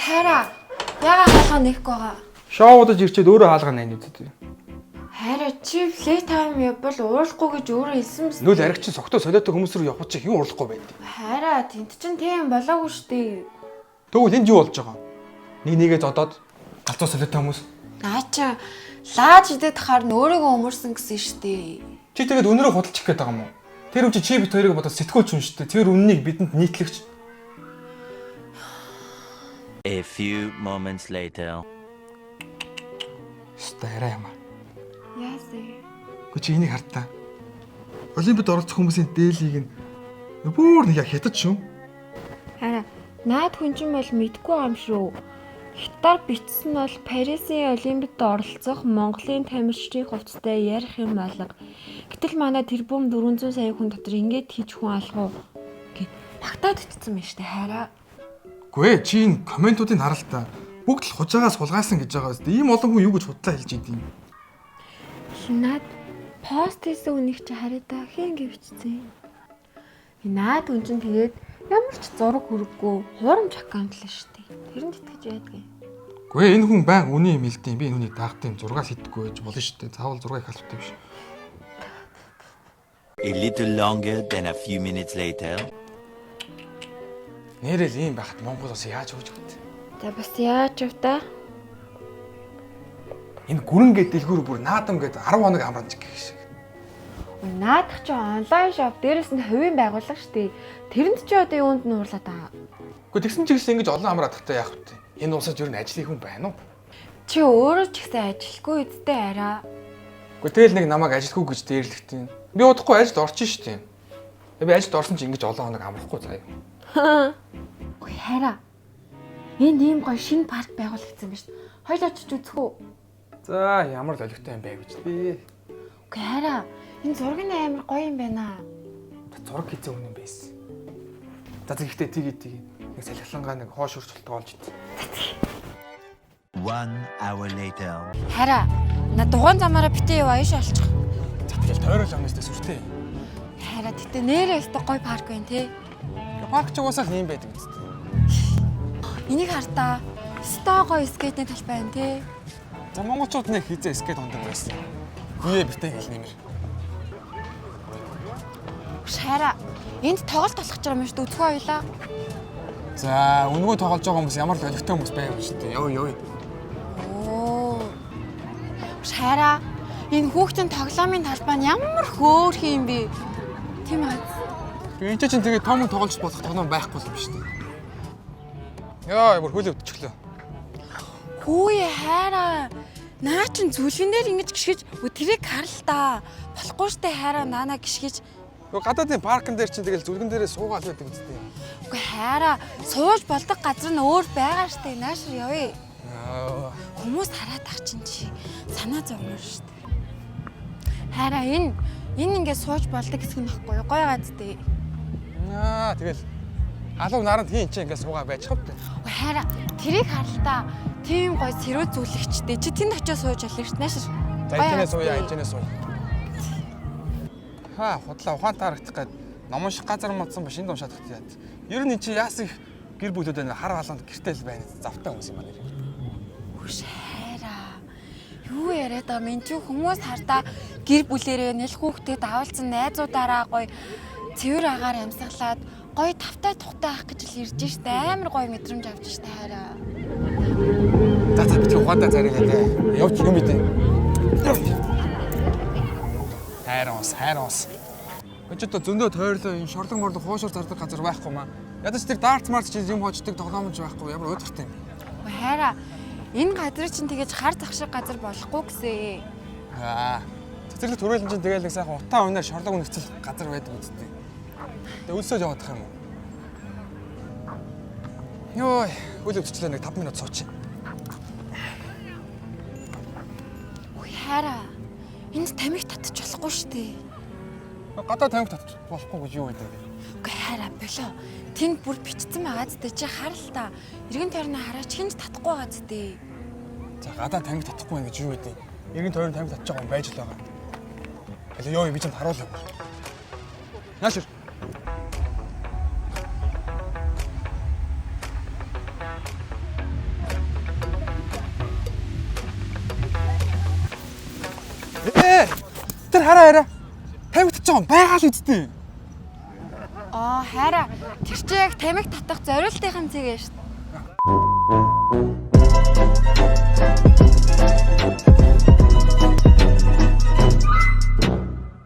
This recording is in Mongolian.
Хайраа. Яга хаалгаа нэхгүй байгаа. Шоудаж ирчээд өөрөө хаалгаа найна үсттэй. Хайраа чи плей тайм явбал уурлахгүй гэж өөрөө хэлсэн мэт. Нөл ариг чинь согтоо солиотой хүмүүс рүү явах чинь юу уурлахгүй байд. Хайраа тэнд чинь тийм болоогүй штий. Тэгвэл энд юу болж байгаа? Нэгээ зодоод галзуу солиотой хүмүүс. Наа чи лааж идэх хаар нь өөрийгөө өмөрсөн гэсэн штий. Чи тэгээд өнөрөө худалчих гээд байгаа юм уу? Тэр үчи чи бит хоёрыг бодоод сэтгүүлч юм штэ. Тэр үннийг бидэнд нийтлэгч. A few moments later. Стараа юм аа. Яасэ. Гэхдээ чи энийг хартаа. Олимпиад оролцох хүмүүсийн дээлийг нь бүр нэг хятад шүү. Хараа наад хүн чинь бол мэдгүй юм шүү. Хятаар бичсэн бол Парисын Олимпиад оролцох Монголын тамирчдын хувцастай ярих юм алга. Гэтэл манай тэрбум 400 сая хүн дотор ингэж хийж хүн алах уу гэд багтаад итцсэн байна штэ хайраа. Гүй чи энэ комментуудыг хараа л та. Бүгд л хужаагаас сулгаасан гэж байгаа үст. Ийм олон хүн юу гэж худлаа хэлж идэв юм. Наад пост хийсэн үнийг чи хараа хин гэвчсэн. Наад хүн чинь тэгээд ямар ч зураг хүрэггүй хуурамч аккаунтлаа штэ. Тэрэнд итгэж байдгийг. Гүй энэ хүн баян үний юм хэлдэг юм. Би энэ хүнийг даахтын зургаас хийдэггүй байж болно штэ. Заавал зургийг халбтай биш. A little longer than a few minutes later. Нэрэл ийм байхад Монгол бас яаж өгч өгдөө. За бас яаж вэ та? Энэ гүрэнгээ дэлгүүр бүр наадам гээд 10 хоног амранч гэх шиг. Наадах чи онлайн шоп дээрээс нь хувийн байгууллага штэ. Тэрэнд чи одоо юунд нуурлаад байгаа? Гэхдээ тэгсэн ч гэсэн ингэж олон амраадахтай яах вэ? Энэ улсад юу н ажлын хүн байна уу? Чи өөрөө ч гэсэн ажилгүй үсттэй арай. Гэхдээ тэгэл нэг намайг ажилгүй гэж дээрлэхтэн. Би удахгүй ажилд орчих штэ. Би ажилд орсон ч ингэж олон хоног амрахгүй заяа. Ой хараа. Энд ийм гоё шинэ парк байгуулагдсан байна шүү. Хоёул очиж үзэх үү? За ямар л олигтой юм бэ гэж би. Үгүй хараа. Энэ зургийн амар гоё юм байна. Зураг хийсэн хүн юм байсан. За тэгэхдээ тгий. Нэг салхилангаа нэг хоош хурцлтоо олж ид. 1 hour later. Хараа. На дугаан замаараа битээ яв аяш олчих. За тэгэл тойрол амнастай сүртэй. Хараа тэгтээ нэрээ өстой гоё парк байна те. Парк ч угаасаа л юм байдаг үстэй. Энийг хартаа. Өстой гоё скейтний талбай байна те. За монголчууд нэг хийзээ скейт ондог байсан. Үе битээ хэл нэмэр. Хараа. Энд тоглолт болох гэж байгаа юм шүү дээ. Үзэх хоёлаа. За өнгөө тоглож байгаа хүмүүс ямар л олигтой хүмүүс байв шүү дээ. Ёо. Оо. Хараа. Энэ хүүхдийн тоглоомын талбай нь ямар хөөрхөн юм бэ? Тийм аа. Энд чинь тэгээ том тоглож болох тоглоом байхгүй юм шүү дээ. Яа, бүр хөл өвдчихлөө. Хөөе хайраа. Наа чин зүлгэн дээр ингэж гიშгэж тэрийг харалтаа. Болохгүй штэ хайраа наана гიშгэж. Гадаадын паркн дээр чинь тэгэл зүлгэн дээрээ суугаад байдаг үстэй. Үгүй хайраа. Сууж болдог газар нь өөр байгаа штэ. Наашир явъя. Хүмүүс хараад ах чинь чи санаа зовмор штэ. Хайраа энэ ингээд сууж болдог хэсэг нь баггүй юу? Гоё газтэй. Тэгэл алуу наранд хийн чи ингээд суугаа байж хавтай. Хайраа тэрийг харалтаа. Тийм гоё сэрүү зүлэгчтэй. Чи тэнд очиж сууж олё ш. Наашир. За энэс сууя, энэс сууя. Худлаа ухаантай харагдах гээд номон шиг газар модсон ба шинд уншаад хат яа. Ер нь чи яасан их гэр бүлүүд байна хар халаанд гэртэл байна. Завтай хүмүүс юм байна. Хайраа. Юу яриад байгаа юм чи хүмүүс хардаа гэр бүлэрээ нэл хүүхдэд давалцсан найзуудаараа гоё цэвэр агаар амьсгалаад гоё тавтай тухтай ах гэж л ирж штэ амар гоё мэдрэмж авч штэ хайраа. За битгий ухаантай царилаа дээ. Явж юм бэ? Хайрус. Өчигдөө зөндөө тойрлоо энэ шорлон морлог хоошор зардаг газар байхгүй маа. Ядаж тэр дартс марч юм хоочдаг тоглоомж байхгүй ямар өдөртэй юм. Хайраа. Энэ газар чинь тэгэж хар зах шиг газар болохгүй гэсэн. Цэцэрлэг төрөлн чинь тэгэл нэг сайхан утаа унаар шорлог нэгцэл газар байдаг үстэй. Тэгээ үлсөөж явах юм уу? Йоо, үл өвчлөө нэг 5 минут суучих. Хайраа. Энд тамиг татчих болохгүй штэ. Гадаа тамиг татчих болохгүй гэж юу гэдэг. Үгүй хайраа болоо. Тэнд бүр бичсэн байгаа зү чи харалтаа. Иргэн тойрны хараач хинж татахгүй байгаа зү. За гадаа тамиг татахгүй юм гэж юу гэдэг. Иргэн тойрны тамиг татчих байгаа юм байж л байгаа. Хэл ёо би чамд харуулъя. Наашир. дээр хараа. Тамхи татчих юм байгаа л үсттэй. Хараа. Тэр чи яг тамхи татах зориултынхан цэгээ шүү дээ.